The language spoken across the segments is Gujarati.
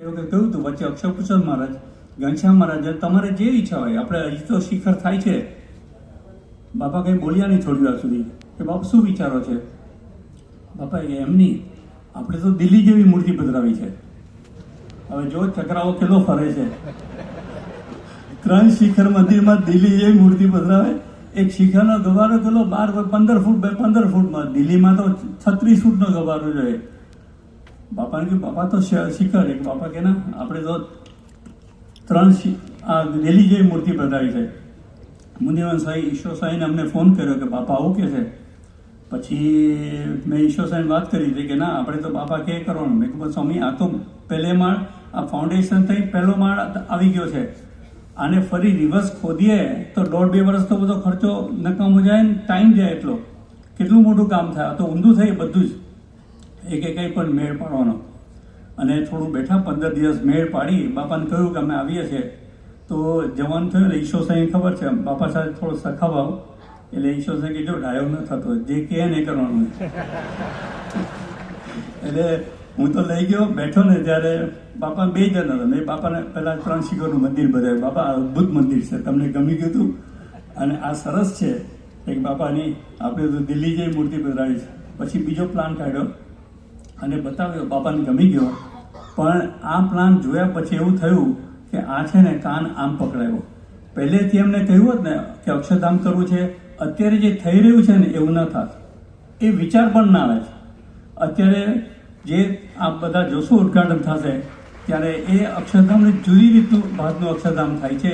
એવું કહ્યું હતું વચ્ચે અક્ષરપુષણ મહારાજ, ઘનશ્યામ મહારાજ, તમારે જે ઈચ્છા હોય, આપણે હજી તો શિખર થાય છે. બાપા કંઈ બોલ્યા નહીં થોડી વાર સુધી કે બાપા શું વિચારો છે. બાપા એમની આપણે તો દિલ્હી જેવી મૂર્તિ પધરાવી છે. હવે જો ચક્રાઓ કેટલો ફરે છે. 3 શિખર મંદિરમાં દિલ્હી જેવી મૂર્તિ પધરાવે. એક શિખરનો ગવારો કેટલો 15 ફૂટ બાય 15 ફૂટમાં, દિલ્હીમાં તો 36 ફૂટનો ગવારો જોઈએ. બાપાને કહ્યું બાપા તો શિખર, એક બાપા કે ના આપણે તો 3 દિલ્હી જેવી મૂર્તિ પધરાવી છે. મુનિવન સાંઈ, ઈશ્વર સાંઈને અમને ફોન કર્યો કે બાપા આવું કે છે. પછી મેં ઈશ્વર સાંઈને વાત કરી હતી કે ના આપણે તો બાપા કે કરવાનું. મેં કહ્યું સ્વામી આ તો પહેલે માળ, આ ફાઉન્ડેશન થઈ પહેલો માળ આવી ગયો છે, આને ફરી રિવર્સ ખોદીએ તો 1.5-2 વર્ષ તો બધો ખર્ચો નકામો જાય ને ટાઈમ જાય. એટલો કેટલું મોટું કામ થાય. તો ઊંધું થઈ બધું જ, એક કંઈ પણ મેળ પાડવાનો. અને થોડું બેઠા 15 દિવસ મેળ પાડી બાપાને કહ્યું કે અમે આવીએ છીએ. તો જવાનું થયું એટલે ઈશ્વર સાંઈ ખબર છે બાપા સાથે થોડો સખાભાવ, એટલે ઈશ્વર સાંઈ કીધું ડાયો ન થતો, જે કહે ને કરવાનું. એટલે હું તો લઈ ગયો, બેઠો ને ત્યારે બાપા 2 જણ હતા. મેં બાપાને પહેલાં 3 શિખરનું મંદિર બતાવ્યું. બાપા અદ્ભુત મંદિર છે, તમને ગમી ગયું હતું અને આ સરસ છે. એક બાપાની આપણે તો દિલ્હી જેવી મૂર્તિ પધરાવી છે. પછી બીજો પ્લાન કાઢ્યો અને બતાવ્યો, બાપાને ગમી ગયો. પણ આ પ્લાન જોયા પછી એવું થયું કે આ છે ને કાન આમ પકડાયો. પહેલેથી એમને કહ્યું હોત ને કે અક્ષરધામ કરવું છે, અત્યારે જે થઈ રહ્યું છે ને એવું ન થાત, એ વિચાર પણ ના આવે. અત્યારે જે આ બધા જોશો ઉદ્ઘાટન થશે ત્યારે એ અક્ષરધામને જુદી રીતનું ભાતનું અક્ષરધામ થાય છે,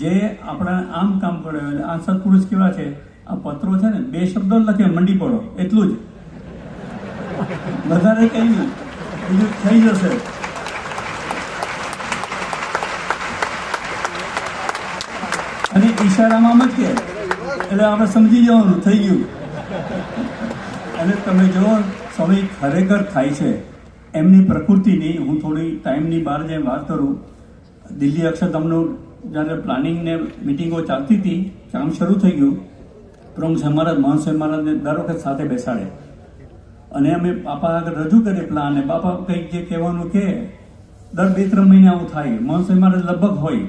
જે આપણા આમ કામ પડે. આ સત્પુરુષ કેવા છે, આ પત્રો છે ને 2 શબ્દો લખે મંડી પડો, એટલું જ, વધારે કંઈ નહીં, બીજું થઈ જશે. અને ઈશારામાં મત કે એટલે આપણે સમજી જવાનું થઈ ગયું. અને તમે જુઓ સ્વામી ખરેખર થાય છે એમની પ્રકૃતિની. હું થોડી ટાઈમની બહાર જઈને વાત કરું. દિલ્હી અક્ષરધામનું જ્યારે પ્લાનિંગ ને મિટિંગો ચાલતી હતી, કામ શરૂ થઈ ગયું. પ્રમુખ સાહેબ મહારાજ, મહંત સાહેબ મહારાજને દર વખત સાથે બેસાડે અને અમે બાપા આગળ રજૂ કરીએ પ્લાન. ને બાપા કંઈક જે કહેવાનું કે દર 2-3 મહિને આવું થાય. મહંત સાહેબ મહારાજ લગભગ હોય,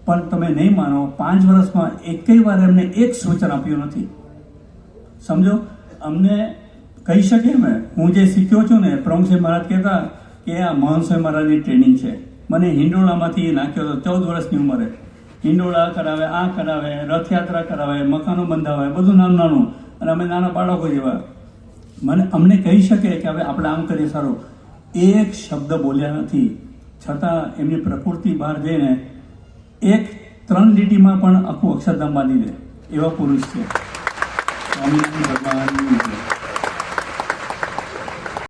પણ તમે નહીં માનો 5 વર્ષમાં એકેય વાર એમને એક સૂચન આપ્યું નથી. સમજો, અમને કહી શકીએ ને, હું જે શીખ્યો છું ને, પ્રમુખ સાહેબ મહારાજ કહેતા કે આ મહંત સાહેબ મહારાજની ટ્રેનિંગ છે. મને હિંડોળામાંથી નાખ્યો હતો 14 વર્ષની ઉંમરે. હિંડોળા કરાવે, આ કરાવે, રથયાત્રા કરાવે, મકાનો બંધાવે, બધું નાનું નાનું. અને અમે નાના બાળકો જેવા. અમને કહી શકે કે હવે આપણે આમ કરીએ સારું, એક શબ્દ બોલ્યા નથી. છતાં એમની પ્રકૃતિ બહાર જઈને 3 લીટીમાં પણ આખું અક્ષરધામ બાંધી દે એવા પુરુષ છે. સ્વામિનારાયણ ભગવાનની